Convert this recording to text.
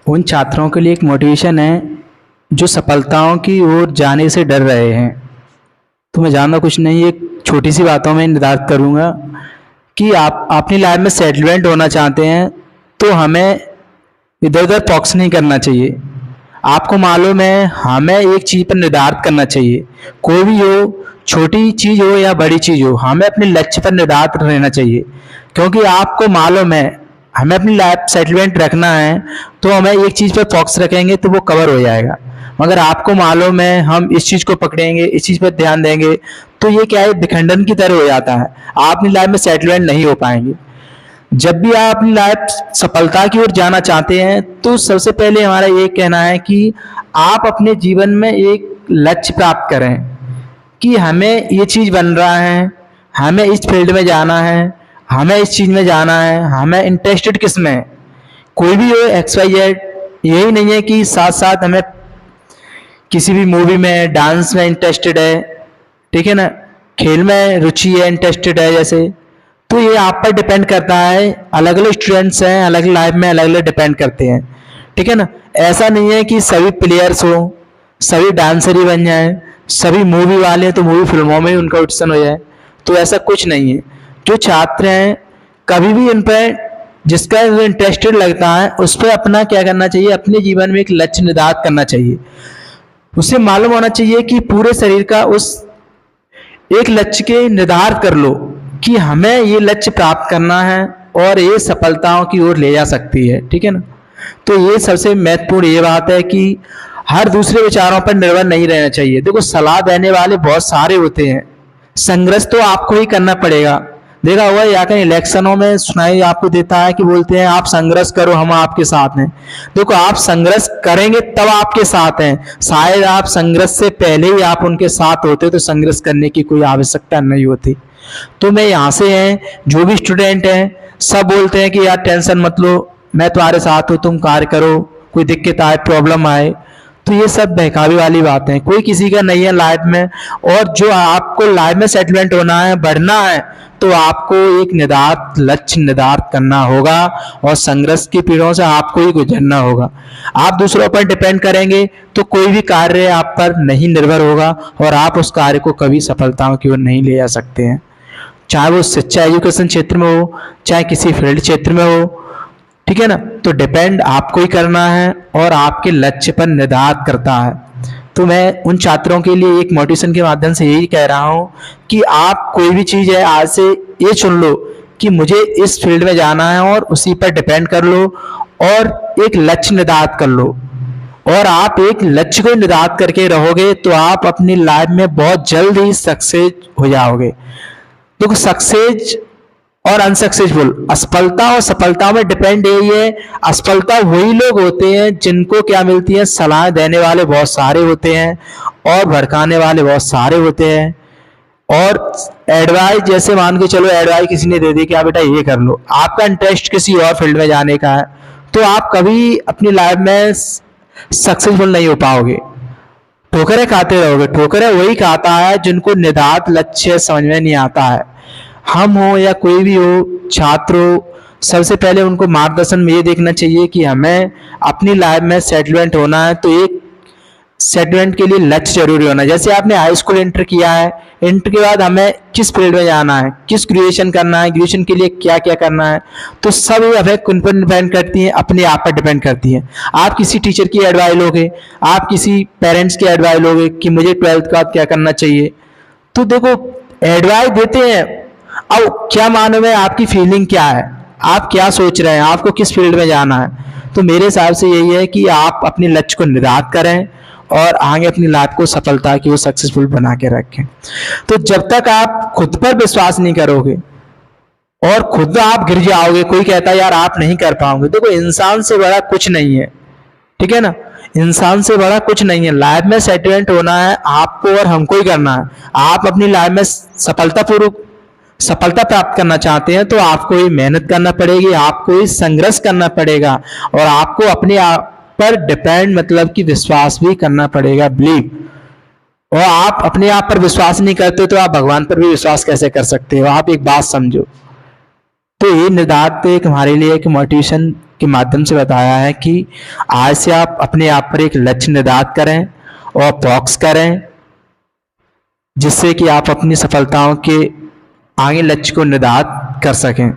उन छात्रों के लिए एक मोटिवेशन है जो सफलताओं की ओर जाने से डर रहे हैं। तो मैं ज़्यादा कुछ नहीं, एक छोटी सी बातों में निर्धारित करूँगा कि आप अपनी लाइफ में सेटलमेंट होना चाहते हैं तो हमें इधर उधर फोकस नहीं करना चाहिए। आपको मालूम है हमें एक चीज़ पर निर्धारित करना चाहिए, कोई भी हो, छोटी चीज़ हो या बड़ी चीज़ हो, हमें अपने लक्ष्य पर निर्धारित रहना चाहिए। क्योंकि आपको मालूम है हमें अपनी लाइफ सेटलमेंट रखना है तो हमें एक चीज़ पर फोकस रखेंगे तो वो कवर हो जाएगा। मगर आपको मालूम है हम इस चीज़ को पकड़ेंगे, इस चीज़ पर ध्यान देंगे तो ये क्या है, विखंडन की तरह हो जाता है। आप अपनी लाइफ में सेटलमेंट नहीं हो पाएंगे। जब भी आप अपनी लाइफ सफलता की ओर जाना चाहते हैं तो सबसे पहले हमारा ये कहना है कि आप अपने जीवन में एक लक्ष्य प्राप्त करें कि हमें ये चीज़ बन रहा है, हमें इस फील्ड में जाना है, हमें इस चीज़ में जाना है, हमें इंटरेस्टेड किस में है। कोई भी हो एक्स वाई जेड, यही नहीं है कि साथ साथ हमें किसी भी मूवी में, डांस में इंटरेस्टेड है, ठीक है ना, खेल में रुचि है, इंटरेस्टेड है जैसे। तो ये आप पर डिपेंड करता है, अलग अलग स्टूडेंट्स हैं, अलग लाइफ में अलग अलग डिपेंड करते हैं, ठीक है ना। ऐसा नहीं है कि सभी प्लेयर्स हो, सभी डांसर ही बन जाए, सभी मूवी वाले हैं तो मूवी फिल्मों में ही उनका ऑडिशन हो जाए, तो ऐसा कुछ नहीं है। जो छात्र हैं कभी भी इन पर जिसका इंटरेस्टेड लगता है उस पर अपना क्या करना चाहिए, अपने जीवन में एक लक्ष्य निर्धारित करना चाहिए। उसे मालूम होना चाहिए कि पूरे शरीर का उस एक लक्ष्य के निर्धारित कर लो कि हमें ये लक्ष्य प्राप्त करना है और ये सफलताओं की ओर ले जा सकती है, ठीक है ना। तो ये सबसे महत्वपूर्ण ये बात है कि हर दूसरे विचारों पर निर्भर नहीं रहना चाहिए। देखो सलाह देने वाले बहुत सारे होते हैं, संघर्ष तो आपको ही करना पड़ेगा। देखा हुआ या कहीं इलेक्शनों में सुनाई आपको देता है कि बोलते हैं आप संघर्ष करो हम आपके साथ हैं। देखो आप संघर्ष करेंगे तब आपके साथ हैं, शायद आप संघर्ष से पहले ही आप उनके साथ होते तो संघर्ष करने की कोई आवश्यकता नहीं होती। तो मैं यहाँ से हैं, जो भी स्टूडेंट हैं सब बोलते हैं कि यार टेंशन मत लो, मैं तुम्हारे साथ हूँ, तुम कार्य करो, कोई दिक्कत आए प्रॉब्लम आए। तो ये सब बहकावे वाली बातें हैं, कोई किसी का नहीं है लाइफ में। और जो आपको लाइफ में सेटलमेंट होना है, बढ़ना है, तो आपको एक निर्धारित लक्ष्य निर्धारित करना होगा और संघर्ष की पीड़ों से आपको ही गुजरना होगा। आप दूसरों पर डिपेंड करेंगे तो कोई भी कार्य आप पर नहीं निर्भर होगा और आप उस कार्य को कभी सफलताओं की ओर नहीं ले जा सकते हैं। चाहे वो शिक्षा एजुकेशन क्षेत्र में हो, चाहे किसी फील्ड क्षेत्र में हो, ठीक है ना। तो डिपेंड आपको ही करना है और आपके लक्ष्य पर निर्धारित करता है। तो मैं उन छात्रों के लिए एक मोटिवेशन के माध्यम से यही कह रहा हूँ कि आप कोई भी चीज़ है आज से ये चुन लो कि मुझे इस फील्ड में जाना है और उसी पर डिपेंड कर लो और एक लक्ष्य निर्धारित कर लो। और आप एक लक्ष्य को निर्धारित करके रहोगे तो आप अपनी लाइफ में बहुत जल्द ही सक्सेस हो जाओगे। देखो सक्सेस और अनसक्सेसफुल, असफलता और सफलता में डिपेंड यही है। असफलता वही लोग होते हैं जिनको क्या मिलती है, सलाह देने वाले बहुत सारे होते हैं और भड़काने वाले बहुत सारे होते हैं। और एडवाइस जैसे मान के चलो, एडवाइस किसी ने दे दी कि आप बेटा ये कर लो, आपका इंटरेस्ट किसी और फील्ड में जाने का है, तो आप कभी अपनी लाइफ में सक्सेसफुल नहीं हो पाओगे, ठोकरें खाते रहोगे। ठोकरें वही खाता है जिनको निर्धारित लक्ष्य समझ में नहीं आता है। हम हो या कोई भी हो, छात्र हो, सबसे पहले उनको मार्गदर्शन में ये देखना चाहिए कि हमें अपनी लाइफ में सेटलमेंट होना है तो एक सेटलमेंट के लिए लक्ष्य जरूरी होना है। जैसे आपने हाई स्कूल इंटर किया है, इंटर के बाद हमें किस फील्ड में जाना है, किस ग्रेजुएशन करना है, ग्रेजुएशन के लिए क्या क्या करना है, तो सब हमें किन पर डिपेंड करती हैं, अपने आप पर डिपेंड करती हैं। आप किसी टीचर की एडवाइस लोगे, आप किसी पेरेंट्स की एडवाइस लोगे कि मुझे 12th के बाद क्या करना चाहिए, तो देखो एडवाइस देते हैं, अब क्या मालूम है आपकी फीलिंग क्या है, आप क्या सोच रहे हैं, आपको किस फील्ड में जाना है। तो मेरे हिसाब से यही है कि आप अपने लक्ष्य को निर्धारित करें और आगे अपनी लाइफ को सफलता की वो सक्सेसफुल बना के रखें। तो जब तक आप खुद पर विश्वास नहीं करोगे और खुद आप गिर जाओगे, कोई कहता है यार आप नहीं कर पाओगे, देखो इंसान से बड़ा कुछ नहीं है, ठीक है ना, इंसान से बड़ा कुछ नहीं है। लाइफ में सेटलमेंट होना है आपको और हमको ही करना है। आप अपनी लाइफ में सफलता प्राप्त करना चाहते हैं तो आपको ही मेहनत करना पड़ेगी, आपको ही संघर्ष करना पड़ेगा और आपको अपने आप पर डिपेंड मतलब कि विश्वास भी करना पड़ेगा, बिलीव। और आप अपने आप पर विश्वास नहीं करते तो आप भगवान पर भी विश्वास कैसे कर सकते हो। आप एक बात समझो। तो ये निर्धारित एक हमारे लिए एक मोटिवेशन के माध्यम से बताया है कि आज से आप अपने आप पर एक लक्ष्य निर्धारित करें और फोकस करें, जिससे कि आप अपनी सफलताओं के आगे लक्ष्य को निर्धारित कर सकें।